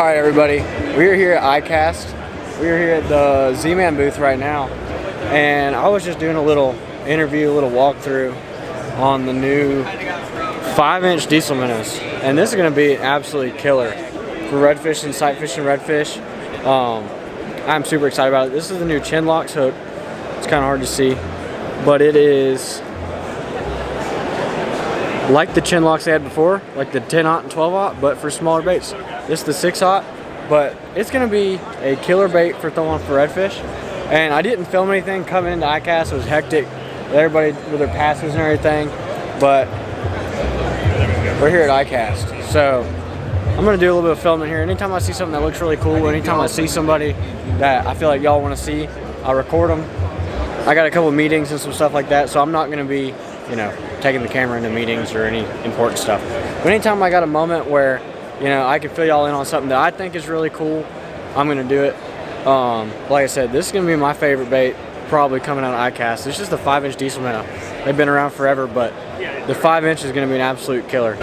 Alright everybody, we're here at Icast. We're here at the Z-Man booth right now, and I was just doing a little interview, a little walkthrough on the new 5-inch diesel minnows, and this is going to be absolutely killer for redfish and sight fishing redfish. I'm super excited about it. This is the new chin locks hook. It's kind of hard to see, but it is like the chin locks they had before, like the 10-aught and 12-aught, but for smaller baits. This is the 6-aught, but it's going to be a killer bait for throwing for redfish. And I didn't film anything coming into Icast. It was hectic, everybody with their passes and everything, but we're here at Icast. So I'm going to do a little bit of filming here. Anytime I see something that looks really cool, anytime I see somebody that I feel like y'all want to see, I'll record them. I got a couple meetings and some stuff like that, so I'm not going to be, you know, taking the camera into meetings or any important stuff. But anytime I got a moment where, you know, I can fill y'all in on something that I think is really cool, I'm going to do it. Like I said, this is going to be my favorite bait probably coming out of Icast. It's just the 5-inch diesel minnow. They've been around forever, but the 5-inch is going to be an absolute killer.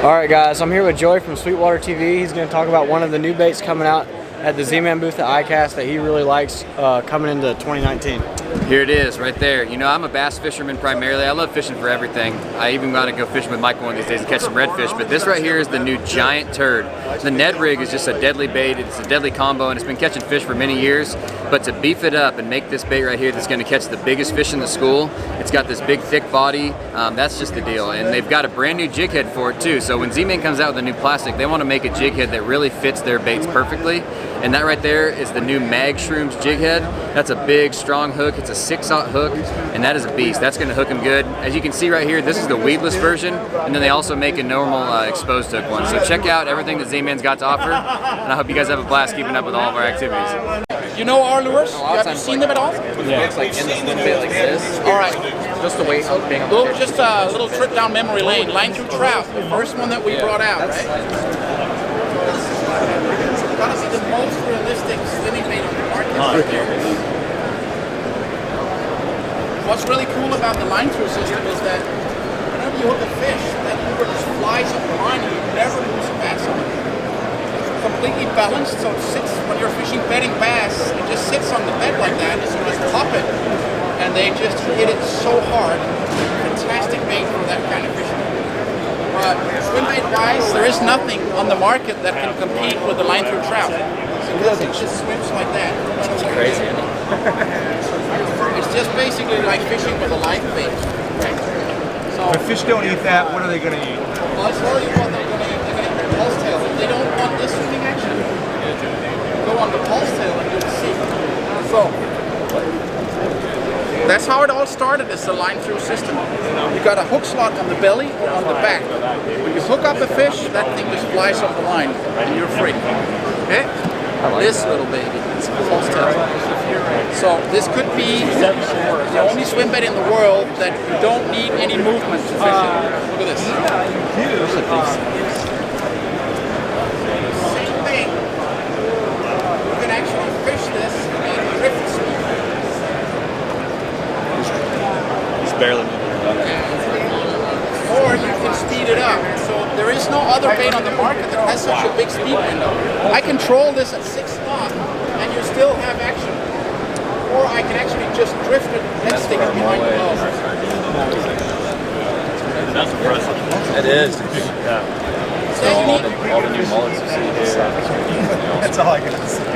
Alright guys, I'm here with Joey from Sweetwater TV. He's going to talk about one of the new baits coming out at the Z-Man booth at Icast that he really likes coming into 2019. Here it is, right there. You know, I'm a bass fisherman primarily. I love fishing for everything. I even got to go fishing with Mike one of these days and catch some redfish. But this right here is the new giant turd. The Ned rig is just a deadly bait. It's a deadly combo, and it's been catching fish for many years. But to beef it up and make this bait right here that's going to catch the biggest fish in the school, it's got this big, thick body. That's just the deal. And they've got a brand new jig head for it too. So when Z-Man comes out with a new plastic, they want to make a jig head that really fits their baits perfectly. And that right there is the new Mag Shrooms jig head. That's a big, strong hook. It's a 6-aught hook, and that is a beast. That's going to hook them good. As you can see right here, this is the weedless version, and then they also make a normal exposed hook one. So check out everything that Z-Man's got to offer, and I hope you guys have a blast keeping up with all of our activities. You know our lures? Have you seen them at all? Yeah. It's like in the spin bait like this. All right. Just the weight of being on the Well, fish. just a little trip down memory lane. Line through trout, the first one that we brought out, right? It's gotta be the most realistic swimming bait on the market right there. What's really cool about the line through system is that whenever you hook a fish, that lure just flies up the line and you never lose a bass on it. It's completely balanced, so it sits when you're fishing bedding bass, it just sits on the bed like that, and you just pop it, and they just hit it so hard. Fantastic bait for that kind of fishing. But swim bait wise, there is nothing on the market that can compete with the line through trout. Because it just swims like that. It's crazy, isn't it? It's just basically like fishing with a live bait. Right? So, If fish don't eat that, what are they going to eat? well, I tell you what they're going to eat. They're going to eat the pulse tail. If they don't want this swimming action, go on the pulse tail and you'll see. So, that's how it all started, is the line through system. You got a hook slot on the belly or on the back. When you hook up a fish, that thing just flies off the line and you're free. Okay? This little baby, it's a pulse tail. So this could be the only swim bait in the world that you don't need any movement to fish it. Look at this. Same thing. You can actually fish this and drift speed. He's barely moving. Or you can speed it up. So there is no other bait on the market that has such a big speed window. I control this at 6 knot and you still have action. Or I can actually just drift it and stick it behind the bow. That's impressive. It is. Yeah. So all the new mullets you see here. That's all I got to say.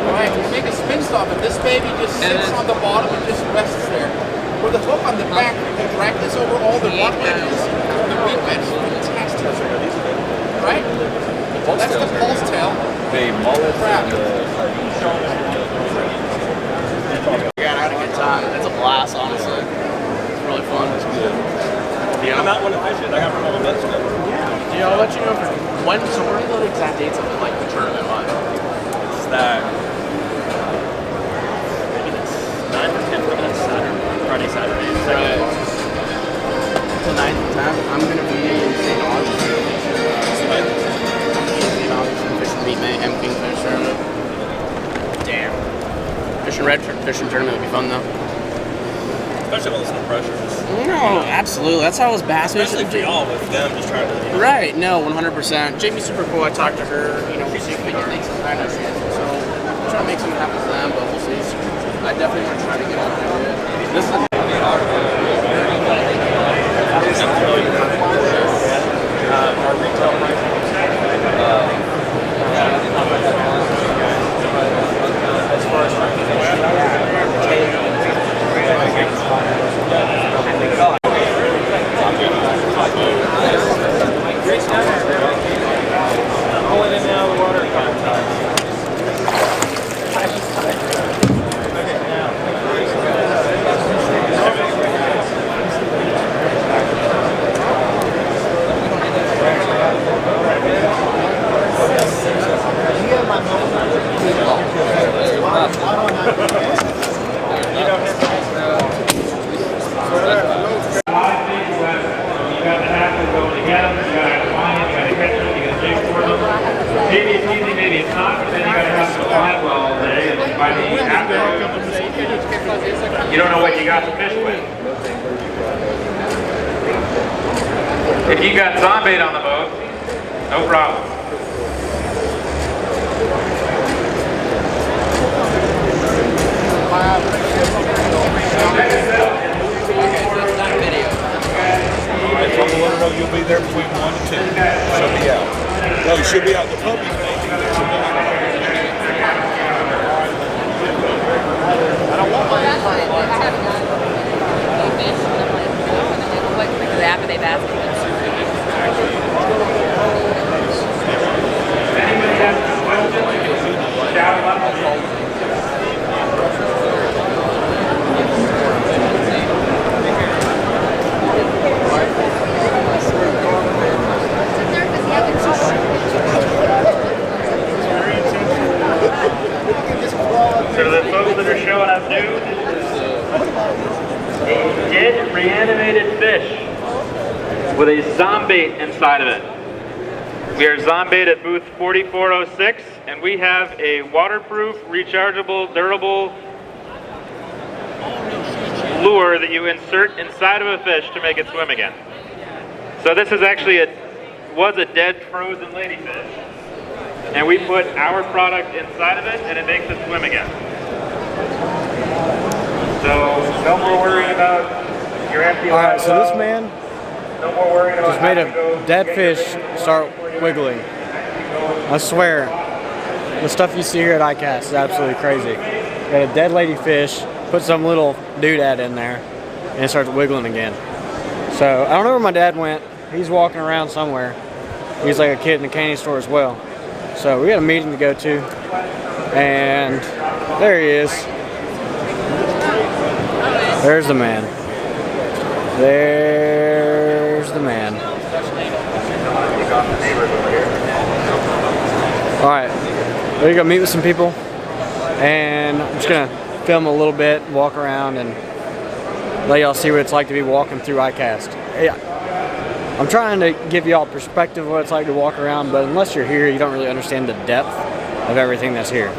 Alright, you make a spin stop and this baby just sits on the bottom and just rests there. With a hook on the back, you can drag this over all the rock ledges, the weed beds. Fantastic. Right? That's the pulse tail. The mullets and the Yeah, I had a good time. It's a blast, honestly. It's really fun. It's good. I'm not one to fish it. I got from all the best stuff. Yeah, I'll let you know when. So what are the exact dates of like the tournament on? It's that. Maybe that's 9th or 10th, maybe that's Saturday. Friday, Saturday. Right. The 9th and 10th, I'm going to be in St. Augustine. St. Augustine Fishing Meet Mayhem Kingfish Tournament. Damn. Fishing Red Fishing Tournament would be fun though. Especially when there's no pressure. No, absolutely. That's how it was bass fishing. Especially for y'all with them just trying to. Right, no, 100%. Jamie's super cool. I talked to her, you know, we'll see if we can make some kind of shit. So, I'm trying to make something happen for them, but we'll see. I definitely want to try to get out there. This is Our retail price. As far as Maybe it's easy, maybe it's not, but then you gotta have some fun all day, and by the afternoon, you don't know what you got to fish with. If you got zombait on the boat, no problem. You'll be there between 1 and 2. She'll be out. No, she'll be out. The puppy's maybe. I don't want my I haven't got any fish, and I'm like, no, and then they look like the app and they basket. Anybody has any questions? Shout them out. So the folks that are showing up new, a dead reanimated fish with a zombait inside of it. We are zombait at booth 4406, and we have a waterproof, rechargeable, durable lure that you insert inside of a fish to make it swim again. So this is actually was a dead frozen ladyfish, and we put our product inside of it, and it makes it swim again. So no more worrying about your empty. All right, so this man no more worrying about just made a dead fish start wiggling. I swear, the stuff you see here at Icast is absolutely crazy. Got a dead lady fish, put some little doodad in there, and it starts wiggling again. So I don't know where my dad went. He's walking around somewhere. He's like a kid in the candy store as well. So we got a meeting to go to, and there he is. There's the man. There's the man. Alright, we're gonna meet with some people, and I'm just gonna film a little bit, walk around, and let y'all see what it's like to be walking through Icast. Yeah, I'm trying to give y'all perspective of what it's like to walk around, but unless you're here, you don't really understand the depth of everything that's here.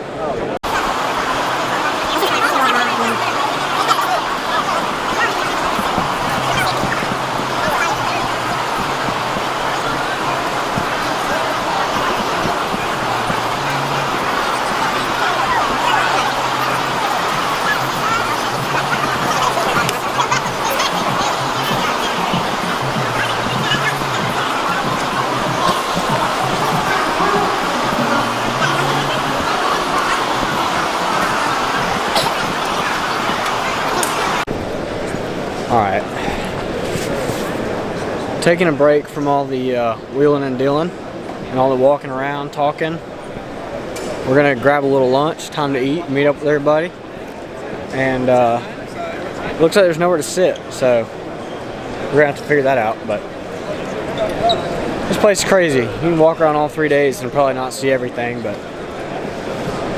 Alright, taking a break from all the wheeling and dealing and all the walking around, talking. We're going to grab a little lunch, time to eat, meet up with everybody. And looks like there's nowhere to sit, so we're going to have to figure that out. But this place is crazy. You can walk around all 3 days and probably not see everything, but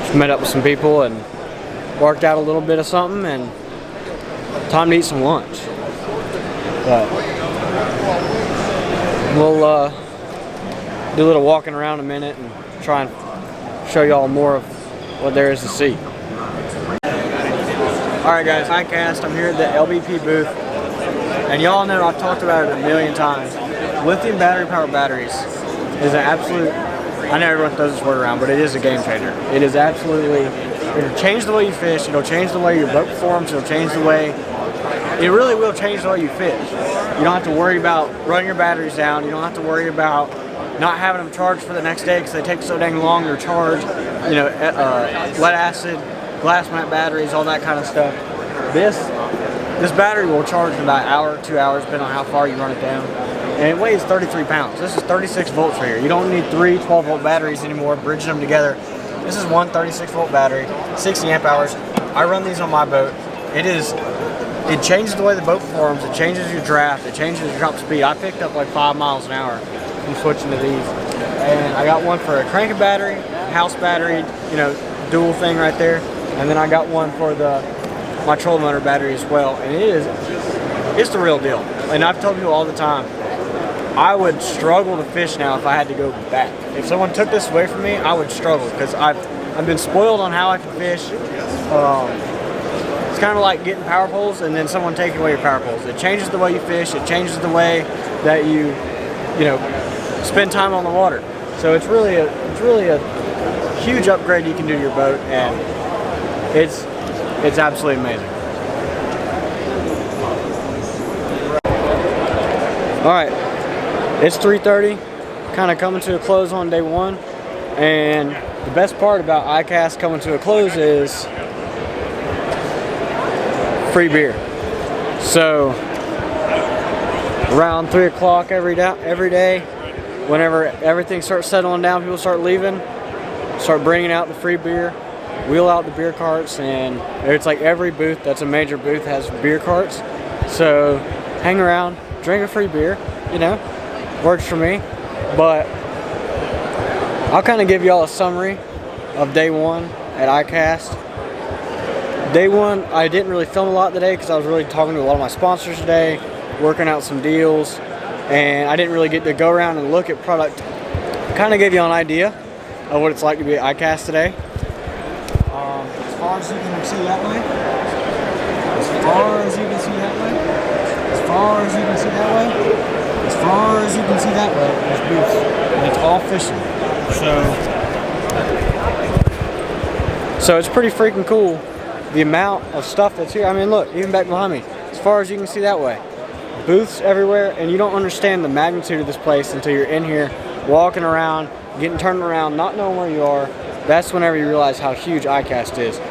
just met up with some people and worked out a little bit of something, and time to eat some lunch. But we'll do a little walking around in a minute and try and show y'all more of what there is to see. Alright guys, Icast, I'm here at the LBP booth, and y'all know I've talked about it a million times. Lithium battery powered batteries is an absolute, I know everyone throws this word around, but it is a game changer. It is absolutely, it'll change the way you fish, it'll change the way your boat performs, it'll change the way, it really will change the way you fish. You don't have to worry about running your batteries down, you don't have to worry about not having them charged for the next day because they take so dang long to charge, you know, lead acid, glass mat batteries, all that kind of stuff. This battery will charge in about an hour, 2 hours, depending on how far you run it down. And it weighs 33 pounds. This is 36 volts right here. You don't need 3 12-volt batteries anymore, bridging them together. This is one 36-volt battery, 60 amp hours. I run these on my boat. It changes the way the boat performs, it changes your draft, it changes your drop speed. I picked up like 5 miles an hour from switching to these. And I got one for a cranking battery, house battery, you know, dual thing right there. And then I got one for my trolling motor battery as well. And it's the real deal. And I've told people all the time, I would struggle to fish now if I had to go back. If someone took this away from me, I would struggle because I've been spoiled on how I can fish. It's kind of like getting power poles and then someone taking away your power poles. It changes the way you fish. It changes the way that you know, spend time on the water. So it's really a huge upgrade you can do to your boat, and it's absolutely amazing. All right, it's 3:30, kind of coming to a close on day one, and the best part about Icast coming to a close is free beer. So around 3 o'clock every day, whenever everything starts settling down, people start leaving, start bringing out the free beer, wheel out the beer carts, and it's like every booth that's a major booth has beer carts. So hang around, drink a free beer, you know, works for me. But I'll kind of give y'all a summary of day one at Icast. Day one, I didn't really film a lot today because I was really talking to a lot of my sponsors today, working out some deals, and I didn't really get to go around and look at product. Kind of gave you an idea of what it's like to be at Icast today. As far as you can see that way, as far as you can see that way, as far as you can see that way, as far as you can see that way, there's booths, and it's all fishing. So it's pretty freaking cool, the amount of stuff that's here. I mean, look, even back behind me, as far as you can see that way, booths everywhere, and you don't understand the magnitude of this place until you're in here, walking around, getting turned around, not knowing where you are. That's whenever you realize how huge Icast is.